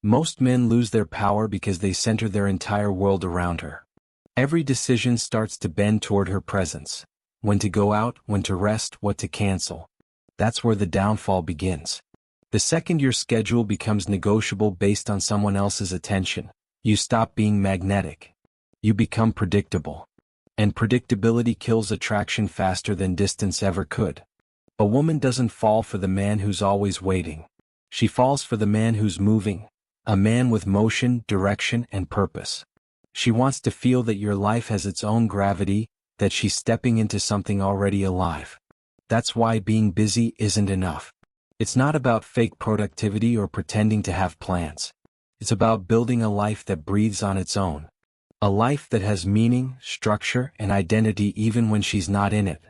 Most men lose their power because they center their entire world around her. Every decision starts to bend toward her presence. When to go out, when to rest, what to cancel. That's where the downfall begins. The second your schedule becomes negotiable based on someone else's attention, you stop being magnetic. You become predictable. And predictability kills attraction faster than distance ever could. A woman doesn't fall for the man who's always waiting. She falls for the man who's moving, a man with motion, direction, and purpose. She wants to feel that your life has its own gravity, that she's stepping into something already alive. That's why being busy isn't enough. It's not about fake productivity or pretending to have plans. It's about building a life that breathes on its own. A life that has meaning, structure, and identity even when she's not in it.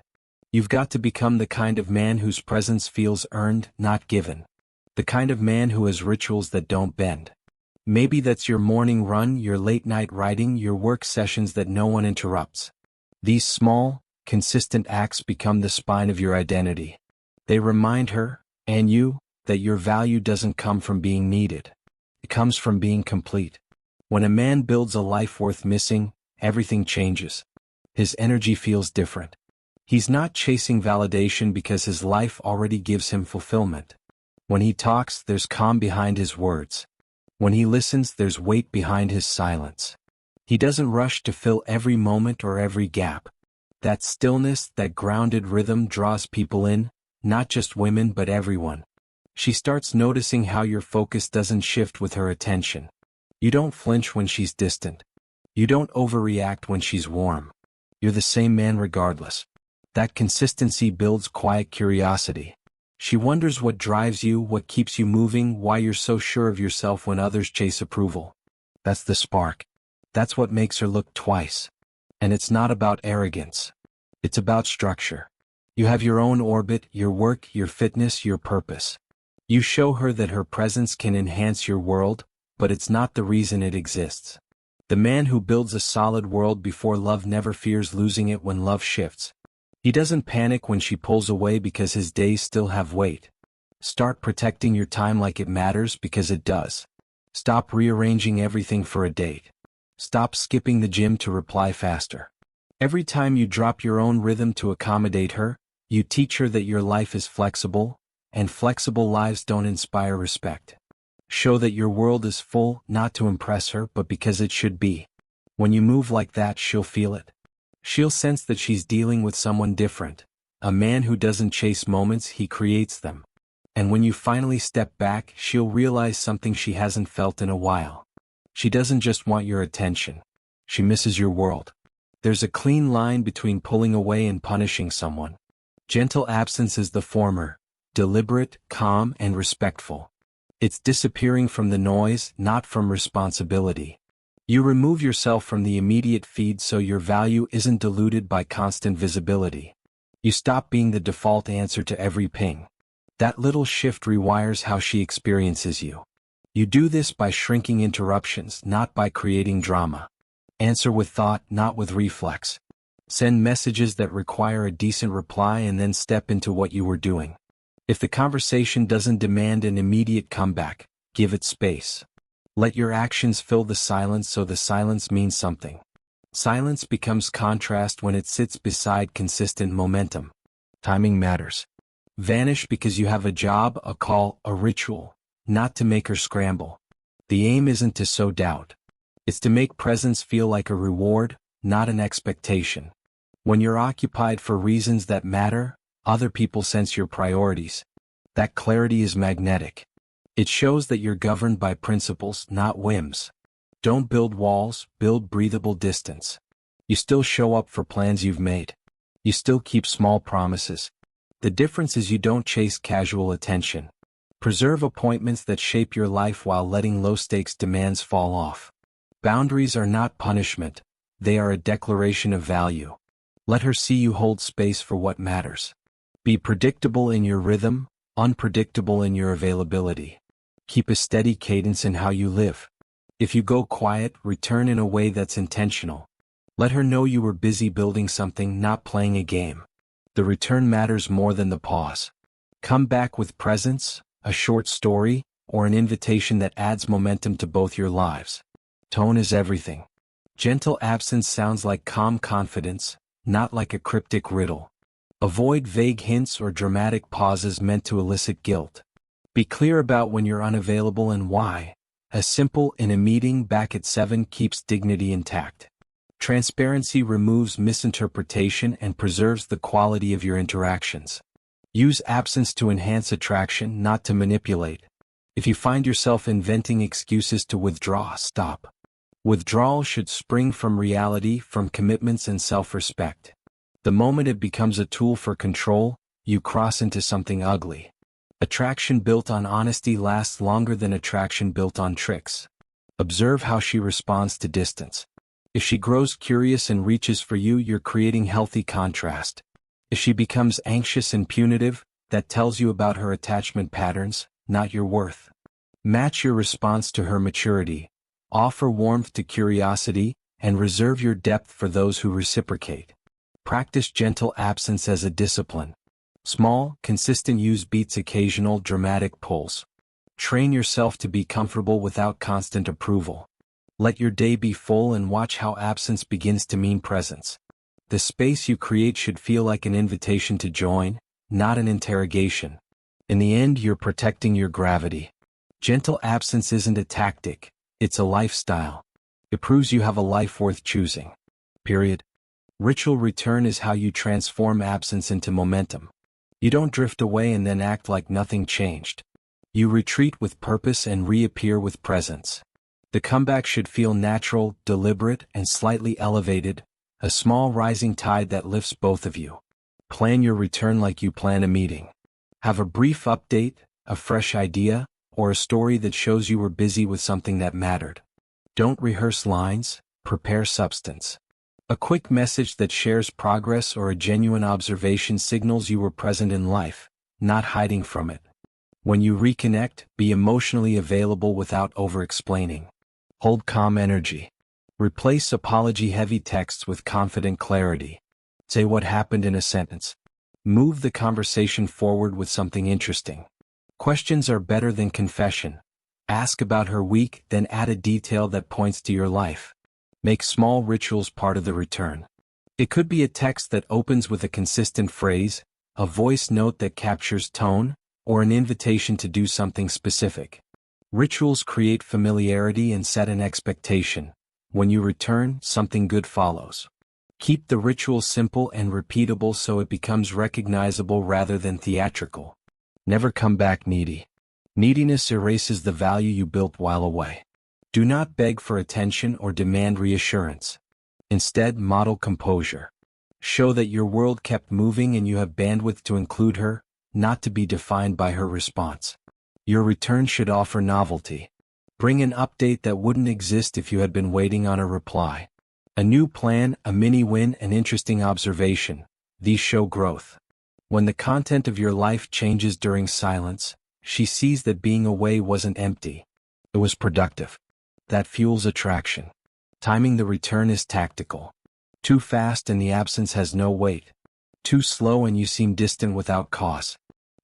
You've got to become the kind of man whose presence feels earned, not given. The kind of man who has rituals that don't bend. Maybe that's your morning run, your late-night writing, your work sessions that no one interrupts. These small, consistent acts become the spine of your identity. They remind her, and you, that your value doesn't come from being needed. It comes from being complete. When a man builds a life worth missing, everything changes. His energy feels different. He's not chasing validation because his life already gives him fulfillment. When he talks, there's calm behind his words. When he listens, there's weight behind his silence. He doesn't rush to fill every moment or every gap. That stillness, that grounded rhythm draws people in, not just women but everyone. She starts noticing how your focus doesn't shift with her attention. You don't flinch when she's distant. You don't overreact when she's warm. You're the same man regardless. That consistency builds quiet curiosity. She wonders what drives you, what keeps you moving, why you're so sure of yourself when others chase approval. That's the spark. That's what makes her look twice. And it's not about arrogance. It's about structure. You have your own orbit, your work, your fitness, your purpose. You show her that her presence can enhance your world, but it's not the reason it exists. The man who builds a solid world before love never fears losing it when love shifts. He doesn't panic when she pulls away because his days still have weight. Start protecting your time like it matters because it does. Stop rearranging everything for a date. Stop skipping the gym to reply faster. Every time you drop your own rhythm to accommodate her, you teach her that your life is flexible, and flexible lives don't inspire respect. Show that your world is full, not to impress her, but because it should be. When you move like that, she'll feel it. She'll sense that she's dealing with someone different, a man who doesn't chase moments, he creates them. And when you finally step back, she'll realize something she hasn't felt in a while. She doesn't just want your attention. She misses your world. There's a clean line between pulling away and punishing someone. Gentle absence is the former, deliberate, calm, and respectful. It's disappearing from the noise, not from responsibility. You remove yourself from the immediate feed so your value isn't diluted by constant visibility. You stop being the default answer to every ping. That little shift rewires how she experiences you. You do this by shrinking interruptions, not by creating drama. Answer with thought, not with reflex. Send messages that require a decent reply and then step into what you were doing. If the conversation doesn't demand an immediate comeback, give it space. Let your actions fill the silence so the silence means something. Silence becomes contrast when it sits beside consistent momentum. Timing matters. Vanish because you have a job, a call, a ritual, not to make her scramble. The aim isn't to sow doubt. It's to make presence feel like a reward, not an expectation. When you're occupied for reasons that matter, other people sense your priorities. That clarity is magnetic. It shows that you're governed by principles, not whims. Don't build walls, build breathable distance. You still show up for plans you've made. You still keep small promises. The difference is you don't chase casual attention. Preserve appointments that shape your life while letting low-stakes demands fall off. Boundaries are not punishment. They are a declaration of value. Let her see you hold space for what matters. Be predictable in your rhythm, unpredictable in your availability. Keep a steady cadence in how you live. If you go quiet, return in a way that's intentional. Let her know you were busy building something, not playing a game. The return matters more than the pause. Come back with presence, a short story, or an invitation that adds momentum to both your lives. Tone is everything. Gentle absence sounds like calm confidence, not like a cryptic riddle. Avoid vague hints or dramatic pauses meant to elicit guilt. Be clear about when you're unavailable and why. A simple "in a meeting back at 7" keeps dignity intact. Transparency removes misinterpretation and preserves the quality of your interactions. Use absence to enhance attraction, not to manipulate. If you find yourself inventing excuses to withdraw, stop. Withdrawal should spring from reality, from commitments and self-respect. The moment it becomes a tool for control, you cross into something ugly. Attraction built on honesty lasts longer than attraction built on tricks. Observe how she responds to distance. If she grows curious and reaches for you, you're creating healthy contrast. If she becomes anxious and punitive, that tells you about her attachment patterns, not your worth. Match your response to her maturity. Offer warmth to curiosity, and reserve your depth for those who reciprocate. Practice gentle absence as a discipline. Small, consistent use beats occasional, dramatic pulls. Train yourself to be comfortable without constant approval. Let your day be full and watch how absence begins to mean presence. The space you create should feel like an invitation to join, not an interrogation. In the end, you're protecting your gravity. Gentle absence isn't a tactic, it's a lifestyle. It proves you have a life worth choosing. Period. Ritual return is how you transform absence into momentum. You don't drift away and then act like nothing changed. You retreat with purpose and reappear with presence. The comeback should feel natural, deliberate, and slightly elevated, a small rising tide that lifts both of you. Plan your return like you plan a meeting. Have a brief update, a fresh idea, or a story that shows you were busy with something that mattered. Don't rehearse lines, prepare substance. A quick message that shares progress or a genuine observation signals you were present in life, not hiding from it. When you reconnect, be emotionally available without over-explaining. Hold calm energy. Replace apology-heavy texts with confident clarity. Say what happened in a sentence. Move the conversation forward with something interesting. Questions are better than confession. Ask about her week, then add a detail that points to your life. Make small rituals part of the return. It could be a text that opens with a consistent phrase, a voice note that captures tone, or an invitation to do something specific. Rituals create familiarity and set an expectation. When you return, something good follows. Keep the ritual simple and repeatable so it becomes recognizable rather than theatrical. Never come back needy. Neediness erases the value you built while away. Do not beg for attention or demand reassurance. Instead, model composure. Show that your world kept moving and you have bandwidth to include her, not to be defined by her response. Your return should offer novelty. Bring an update that wouldn't exist if you had been waiting on a reply. A new plan, a mini win, an interesting observation. These show growth. When the content of your life changes during silence, she sees that being away wasn't empty. It was productive. That fuels attraction. Timing the return is tactical. Too fast and the absence has no weight. Too slow and you seem distant without cause.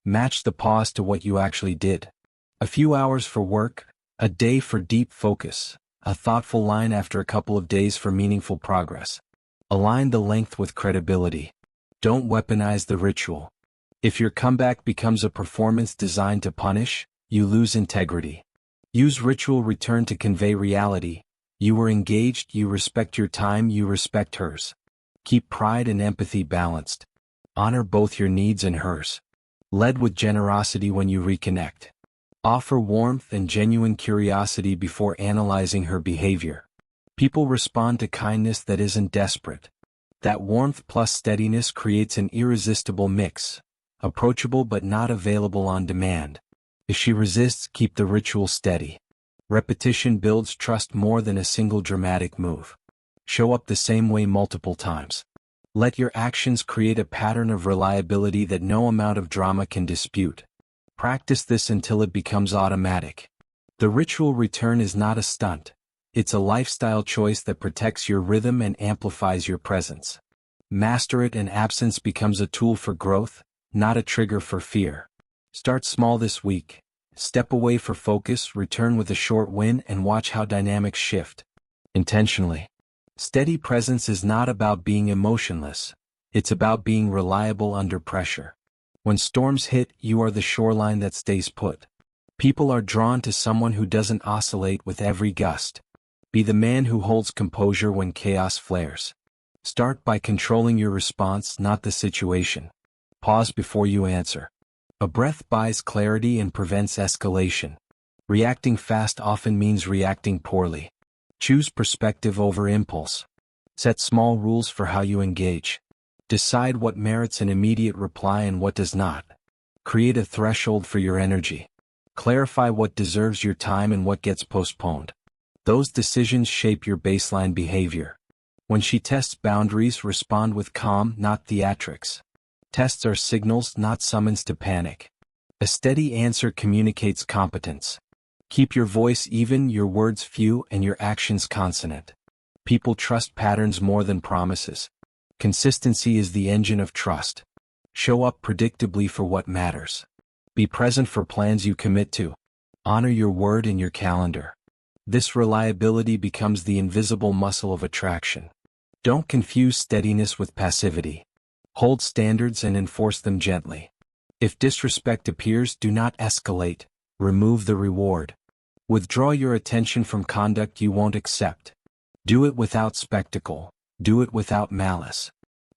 Match the pause to what you actually did. A few hours for work, a day for deep focus, a thoughtful line after a couple of days for meaningful progress. Align the length with credibility. Don't weaponize the ritual. If your comeback becomes a performance designed to punish, you lose integrity. Use ritual return to convey reality. You were engaged, you respect your time, you respect hers. Keep pride and empathy balanced. Honor both your needs and hers. Lead with generosity when you reconnect. Offer warmth and genuine curiosity before analyzing her behavior. People respond to kindness that isn't desperate. That warmth plus steadiness creates an irresistible mix, approachable but not available on demand. If she resists, keep the ritual steady. Repetition builds trust more than a single dramatic move. Show up the same way multiple times. Let your actions create a pattern of reliability that no amount of drama can dispute. Practice this until it becomes automatic. The ritual return is not a stunt. It's a lifestyle choice that protects your rhythm and amplifies your presence. Master it and absence becomes a tool for growth, not a trigger for fear. Start small this week. Step away for focus, return with a short win, and watch how dynamics shift. Intentionally. Steady presence is not about being emotionless. It's about being reliable under pressure. When storms hit, you are the shoreline that stays put. People are drawn to someone who doesn't oscillate with every gust. Be the man who holds composure when chaos flares. Start by controlling your response, not the situation. Pause before you answer. A breath buys clarity and prevents escalation. Reacting fast often means reacting poorly. Choose perspective over impulse. Set small rules for how you engage. Decide what merits an immediate reply and what does not. Create a threshold for your energy. Clarify what deserves your time and what gets postponed. Those decisions shape your baseline behavior. When she tests boundaries, respond with calm, not theatrics. Tests are signals, not summons to panic. A steady answer communicates competence. Keep your voice even, your words few, and your actions consonant. People trust patterns more than promises. Consistency is the engine of trust. Show up predictably for what matters. Be present for plans you commit to. Honor your word in your calendar. This reliability becomes the invisible muscle of attraction. Don't confuse steadiness with passivity. Hold standards and enforce them gently. If disrespect appears, do not escalate. Remove the reward. Withdraw your attention from conduct you won't accept. Do it without spectacle. Do it without malice.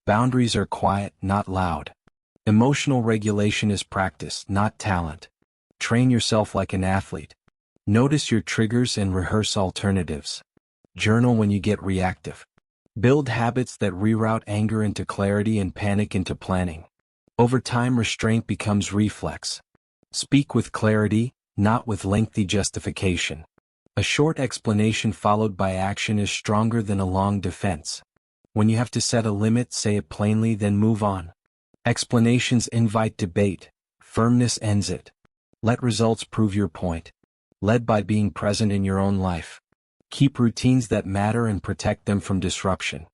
Boundaries are quiet, not loud. Emotional regulation is practice, not talent. Train yourself like an athlete. Notice your triggers and rehearse alternatives. Journal when you get reactive. Build habits that reroute anger into clarity and panic into planning. Over time, restraint becomes reflex. Speak with clarity, not with lengthy justification. A short explanation followed by action is stronger than a long defense. When you have to set a limit, say it plainly, then move on. Explanations invite debate. Firmness ends it. Let results prove your point. Lead by being present in your own life. Keep routines that matter and protect them from disruption.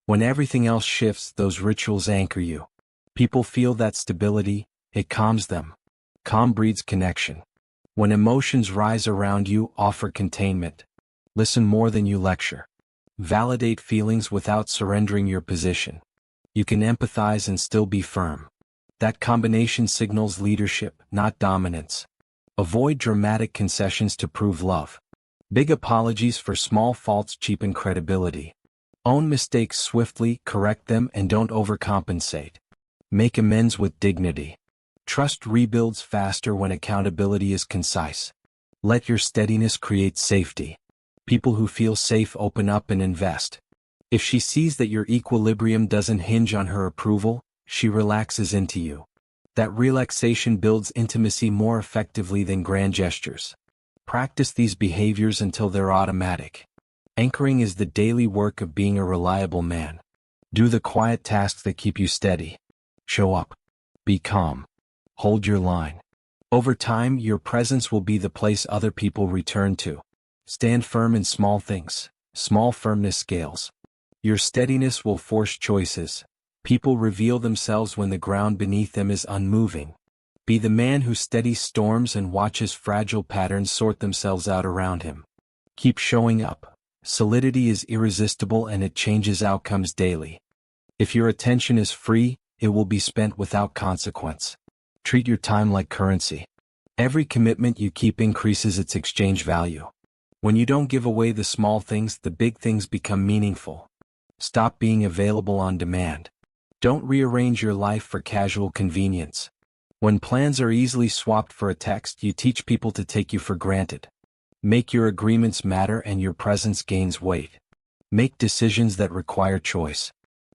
When everything else shifts, those rituals anchor you. People feel that stability, it calms them. Calm breeds connection. When emotions rise around you, offer containment. Listen more than you lecture. Validate feelings without surrendering your position. You can empathize and still be firm. That combination signals leadership, not dominance. Avoid dramatic concessions to prove love. Big apologies for small faults cheapen credibility. Own mistakes swiftly, correct them, and don't overcompensate. Make amends with dignity. Trust rebuilds faster when accountability is concise. Let your steadiness create safety. People who feel safe open up and invest. If she sees that your equilibrium doesn't hinge on her approval, she relaxes into you. That relaxation builds intimacy more effectively than grand gestures. Practice these behaviors until they're automatic. Anchoring is the daily work of being a reliable man. Do the quiet tasks that keep you steady. Show up. Be calm. Hold your line. Over time, your presence will be the place other people return to. Stand firm in small things. Small firmness scales. Your steadiness will force choices. People reveal themselves when the ground beneath them is unmoving. Be the man who steadies storms and watches fragile patterns sort themselves out around him. Keep showing up. Solidity is irresistible and it changes outcomes daily. If your attention is free, it will be spent without consequence. Treat your time like currency. Every commitment you keep increases its exchange value. When you don't give away the small things, the big things become meaningful. Stop being available on demand. Don't rearrange your life for casual convenience. When plans are easily swapped for a text, you teach people to take you for granted. Make your agreements matter and your presence gains weight. Make decisions that require choice.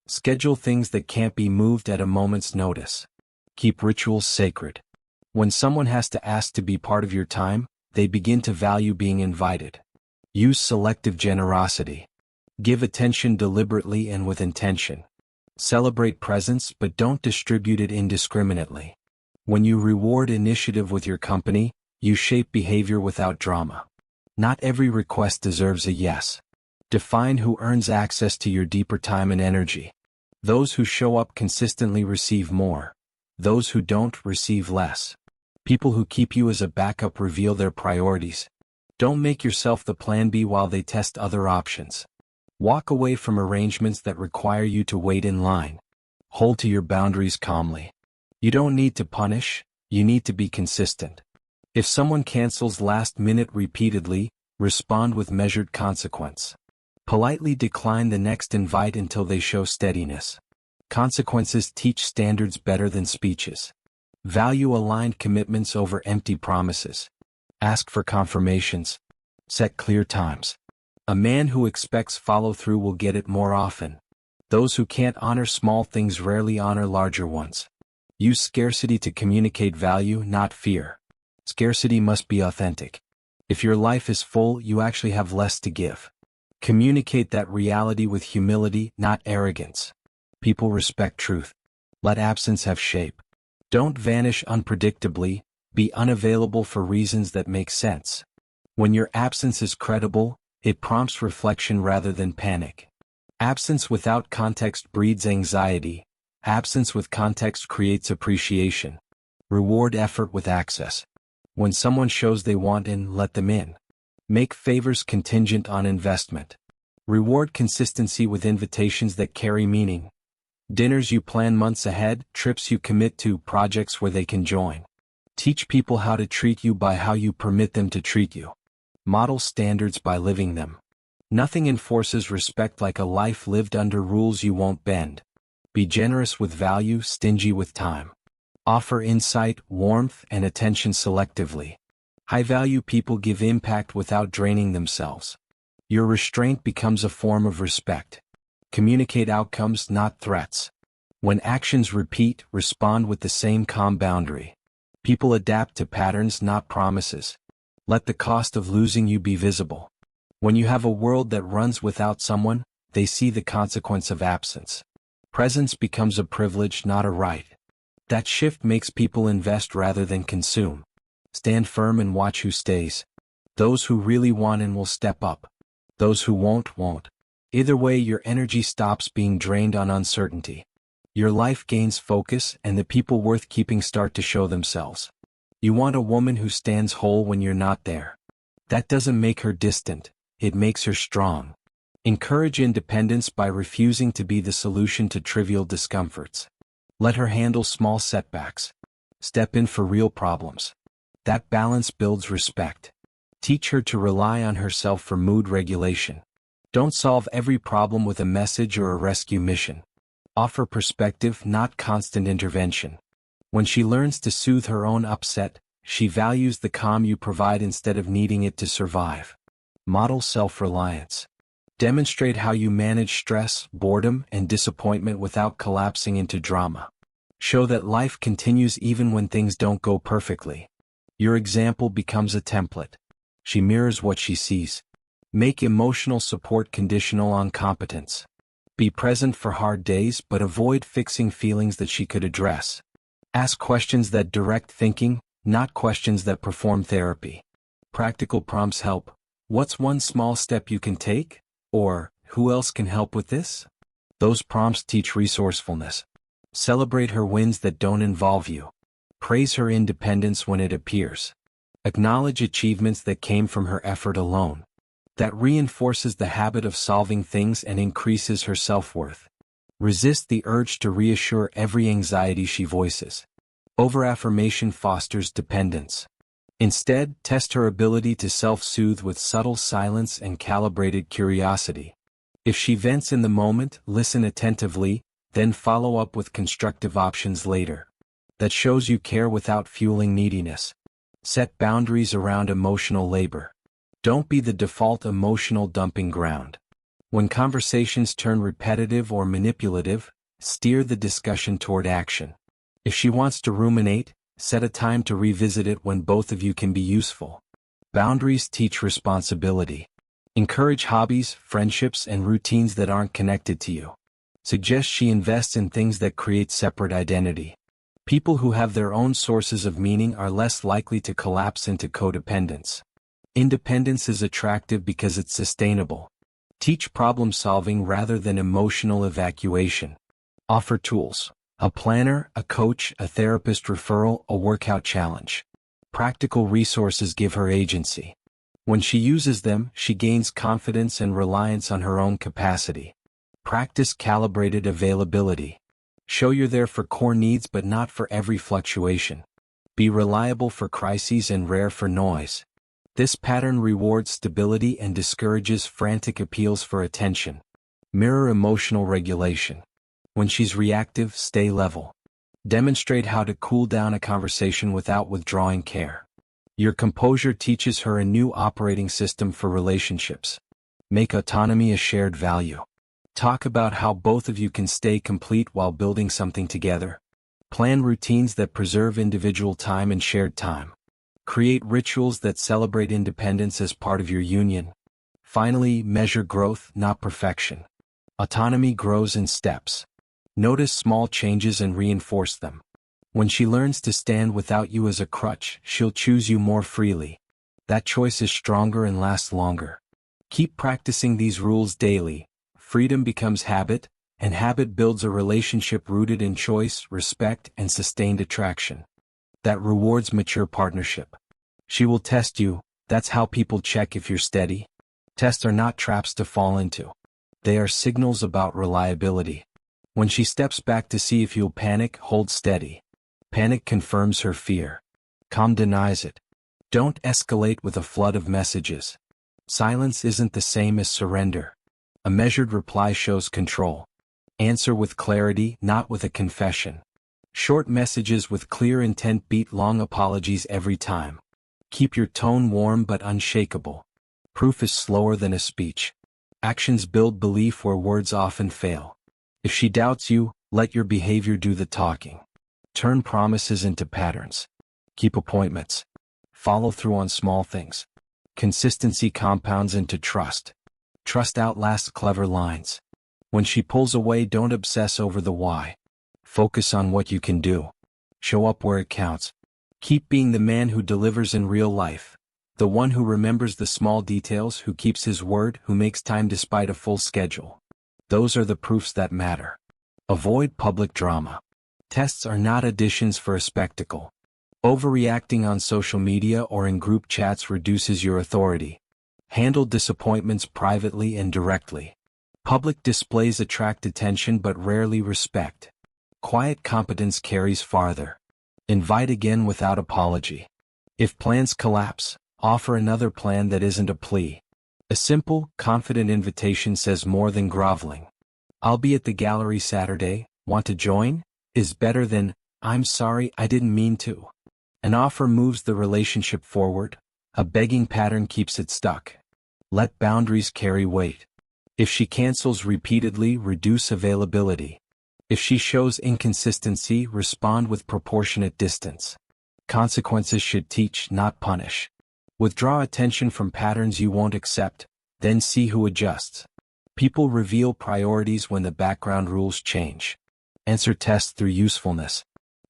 Schedule things that can't be moved at a moment's notice. Keep rituals sacred. When someone has to ask to be part of your time, they begin to value being invited. Use selective generosity. Give attention deliberately and with intention. Celebrate presence, but don't distribute it indiscriminately. When you reward initiative with your company, you shape behavior without drama. Not every request deserves a yes. Define who earns access to your deeper time and energy. Those who show up consistently receive more. Those who don't receive less. People who keep you as a backup reveal their priorities. Don't make yourself the plan B while they test other options. Walk away from arrangements that require you to wait in line. Hold to your boundaries calmly. You don't need to punish, you need to be consistent. If someone cancels last minute repeatedly, respond with measured consequence. Politely decline the next invite until they show steadiness. Consequences teach standards better than speeches. Value aligned commitments over empty promises. Ask for confirmations. Set clear times. A man who expects follow-through will get it more often. Those who can't honor small things rarely honor larger ones. Use scarcity to communicate value, not fear. Scarcity must be authentic. If your life is full, you actually have less to give. Communicate that reality with humility, not arrogance. People respect truth. Let absence have shape. Don't vanish unpredictably, be unavailable for reasons that make sense. When your absence is credible, it prompts reflection rather than panic. Absence without context breeds anxiety. Absence with context creates appreciation. Reward effort with access. When someone shows they want in, let them in. Make favors contingent on investment. Reward consistency with invitations that carry meaning. Dinners you plan months ahead, trips you commit to, projects where they can join. Teach people how to treat you by how you permit them to treat you. Model standards by living them. Nothing enforces respect like a life lived under rules you won't bend. Be generous with value, stingy with time. Offer insight, warmth, and attention selectively. High-value people give impact without draining themselves. Your restraint becomes a form of respect. Communicate outcomes, not threats. When actions repeat, respond with the same calm boundary. People adapt to patterns, not promises. Let the cost of losing you be visible. When you have a world that runs without someone, they see the consequence of absence. Presence becomes a privilege, not a right. That shift makes people invest rather than consume. Stand firm and watch who stays. Those who really want in will step up. Those who won't. Either way, your energy stops being drained on uncertainty. Your life gains focus, and the people worth keeping start to show themselves. You want a woman who stands whole when you're not there. That doesn't make her distant, it makes her strong. Encourage independence by refusing to be the solution to trivial discomforts. Let her handle small setbacks. Step in for real problems. That balance builds respect. Teach her to rely on herself for mood regulation. Don't solve every problem with a message or a rescue mission. Offer perspective, not constant intervention. When she learns to soothe her own upset, she values the calm you provide instead of needing it to survive. Model self-reliance. Demonstrate how you manage stress, boredom, and disappointment without collapsing into drama. Show that life continues even when things don't go perfectly. Your example becomes a template. She mirrors what she sees. Make emotional support conditional on competence. Be present for hard days but avoid fixing feelings that she could address. Ask questions that direct thinking, not questions that perform therapy. Practical prompts help. What's one small step you can take? Or, who else can help with this? Those prompts teach resourcefulness. Celebrate her wins that don't involve you. Praise her independence when it appears. Acknowledge achievements that came from her effort alone. That reinforces the habit of solving things and increases her self-worth. Resist the urge to reassure every anxiety she voices. Over-affirmation fosters dependence. Instead, test her ability to self-soothe with subtle silence and calibrated curiosity. If she vents in the moment, listen attentively, then follow up with constructive options later. That shows you care without fueling neediness. Set boundaries around emotional labor. Don't be the default emotional dumping ground. When conversations turn repetitive or manipulative, steer the discussion toward action. If she wants to ruminate, set a time to revisit it when both of you can be useful. Boundaries teach responsibility. Encourage hobbies, friendships, and routines that aren't connected to you. Suggest she invests in things that create separate identity. People who have their own sources of meaning are less likely to collapse into codependence. Independence is attractive because it's sustainable. Teach problem-solving rather than emotional evacuation. Offer tools. A planner, a coach, a therapist referral, a workout challenge. Practical resources give her agency. When she uses them, she gains confidence and reliance on her own capacity. Practice calibrated availability. Show you're there for core needs but not for every fluctuation. Be reliable for crises and rare for noise. This pattern rewards stability and discourages frantic appeals for attention. Mirror emotional regulation. When she's reactive, stay level. Demonstrate how to cool down a conversation without withdrawing care. Your composure teaches her a new operating system for relationships. Make autonomy a shared value. Talk about how both of you can stay complete while building something together. Plan routines that preserve individual time and shared time. Create rituals that celebrate independence as part of your union. Finally, measure growth, not perfection. Autonomy grows in steps. Notice small changes and reinforce them. When she learns to stand without you as a crutch, she'll choose you more freely. That choice is stronger and lasts longer. Keep practicing these rules daily. Freedom becomes habit, and habit builds a relationship rooted in choice, respect, and sustained attraction. That rewards mature partnership. She will test you. That's how people check if you're steady. Tests are not traps to fall into. They are signals about reliability. When she steps back to see if you'll panic, hold steady. Panic confirms her fear. Calm denies it. Don't escalate with a flood of messages. Silence isn't the same as surrender. A measured reply shows control. Answer with clarity, not with a confession. Short messages with clear intent beat long apologies every time. Keep your tone warm but unshakable. Proof is slower than a speech. Actions build belief where words often fail. If she doubts you, let your behavior do the talking. Turn promises into patterns. Keep appointments. Follow through on small things. Consistency compounds into trust. Trust outlasts clever lines. When she pulls away, don't obsess over the why. Focus on what you can do. Show up where it counts. Keep being the man who delivers in real life. The one who remembers the small details, who keeps his word, who makes time despite a full schedule. Those are the proofs that matter. Avoid public drama. Tests are not auditions for a spectacle. Overreacting on social media or in group chats reduces your authority. Handle disappointments privately and directly. Public displays attract attention but rarely respect. Quiet competence carries farther. Invite again without apology. If plans collapse, offer another plan that isn't a plea. A simple, confident invitation says more than groveling. "I'll be at the gallery Saturday, want to join?" is better than, "I'm sorry, I didn't mean to." An offer moves the relationship forward. A begging pattern keeps it stuck. Let boundaries carry weight. If she cancels repeatedly, reduce availability. If she shows inconsistency, respond with proportionate distance. Consequences should teach, not punish. Withdraw attention from patterns you won't accept, then see who adjusts. People reveal priorities when the background rules change. Answer tests through usefulness.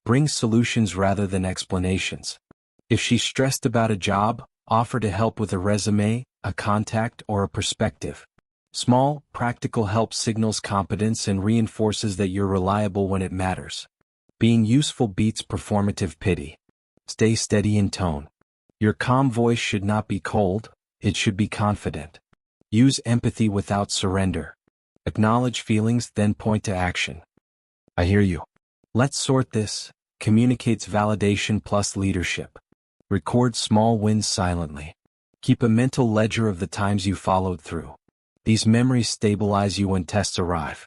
Bring solutions rather than explanations. If she's stressed about a job, offer to help with a resume, a contact, or a perspective. Small, practical help signals competence and reinforces that you're reliable when it matters. Being useful beats performative pity. Stay steady in tone. Your calm voice should not be cold, it should be confident. Use empathy without surrender. Acknowledge feelings, then point to action. "I hear you. Let's sort this," communicates validation plus leadership. Record small wins silently. Keep a mental ledger of the times you followed through. These memories stabilize you when tests arrive.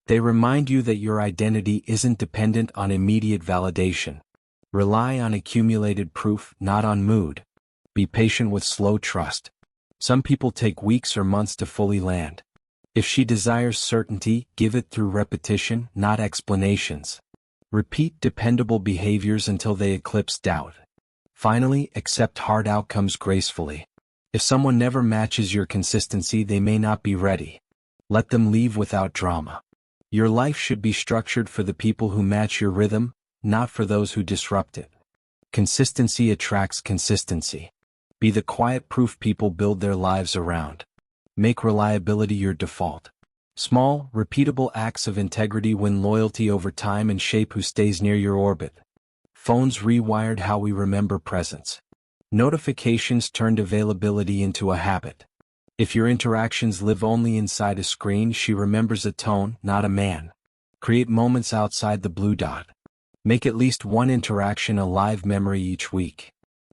They remind you that your identity isn't dependent on immediate validation. Rely on accumulated proof, not on mood. Be patient with slow trust. Some people take weeks or months to fully land. If she desires certainty, give it through repetition, not explanations. Repeat dependable behaviors until they eclipse doubt. Finally, accept hard outcomes gracefully. If someone never matches your consistency, they may not be ready. Let them leave without drama. Your life should be structured for the people who match your rhythm, not for those who disrupt it. Consistency attracts consistency. Be the quiet proof people build their lives around. Make reliability your default. Small, repeatable acts of integrity win loyalty over time and shape who stays near your orbit. Phones rewired how we remember presence. Notifications turned availability into a habit. If your interactions live only inside a screen, she remembers a tone, not a man. Create moments outside the blue dot. Make at least one interaction a live memory each week.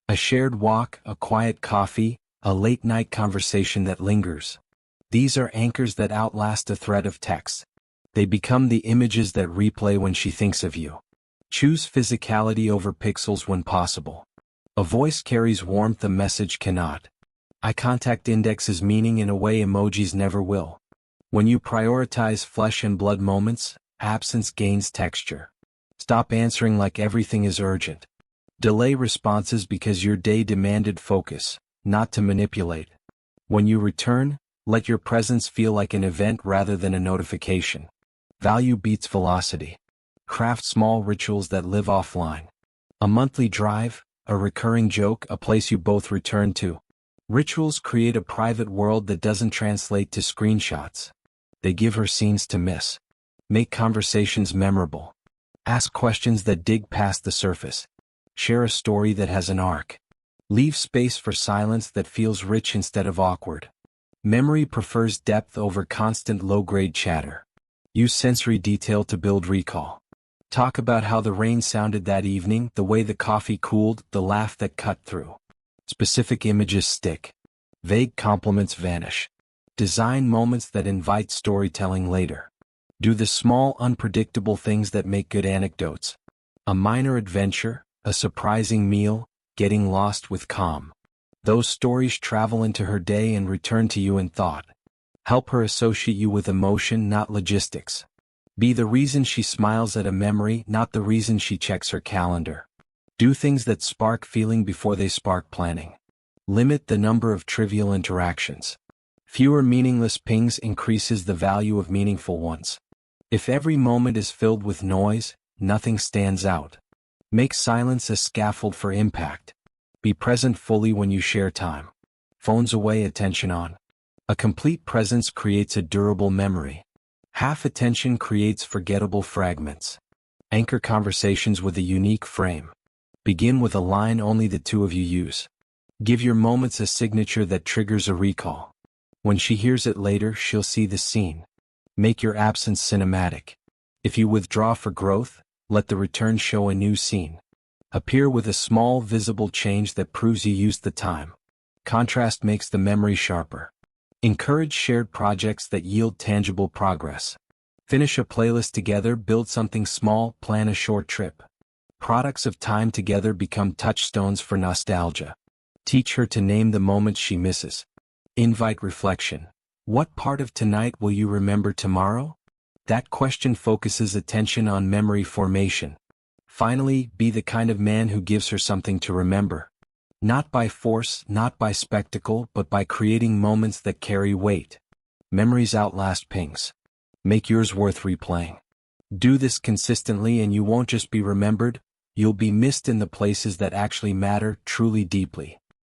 A shared walk, a quiet coffee, a late-night conversation that lingers. These are anchors that outlast a thread of text. They become the images that replay when she thinks of you. Choose physicality over pixels when possible. A voice carries warmth a message cannot. Eye contact indexes meaning in a way emojis never will. When you prioritize flesh and blood moments, absence gains texture. Stop answering like everything is urgent. Delay responses because your day demanded focus, not to manipulate. When you return, let your presence feel like an event rather than a notification. Value beats velocity. Craft small rituals that live offline. A monthly drive, a recurring joke, a place you both return to. Rituals create a private world that doesn't translate to screenshots. They give her scenes to miss. Make conversations memorable. Ask questions that dig past the surface. Share a story that has an arc. Leave space for silence that feels rich instead of awkward. Memory prefers depth over constant low-grade chatter. Use sensory detail to build recall. Talk about how the rain sounded that evening, the way the coffee cooled, the laugh that cut through. Specific images stick. Vague compliments vanish. Design moments that invite storytelling later. Do the small, unpredictable things that make good anecdotes. A minor adventure, a surprising meal, getting lost with calm. Those stories travel into her day and return to you in thought. Help her associate you with emotion, not logistics. Be the reason she smiles at a memory, not the reason she checks her calendar. Do things that spark feeling before they spark planning. Limit the number of trivial interactions. Fewer meaningless pings increases the value of meaningful ones. If every moment is filled with noise, nothing stands out. Make silence a scaffold for impact. Be present fully when you share time. Phones away, attention on. A complete presence creates a durable memory. Half attention creates forgettable fragments. Anchor conversations with a unique frame. Begin with a line only the two of you use. Give your moments a signature that triggers a recall. When she hears it later, she'll see the scene. Make your absence cinematic. If you withdraw for growth, let the return show a new scene. Appear with a small visible change that proves you used the time. Contrast makes the memory sharper. Encourage shared projects that yield tangible progress. Finish a playlist together, build something small, plan a short trip. Products of time together become touchstones for nostalgia. Teach her to name the moments she misses. Invite reflection. What part of tonight will you remember tomorrow? That question focuses attention on memory formation. Finally, be the kind of man who gives her something to remember. Not by force, not by spectacle, but by creating moments that carry weight. Memories outlast pings. Make yours worth replaying. Do this consistently and you won't just be remembered, you'll be missed in the places that actually matter, truly deeply.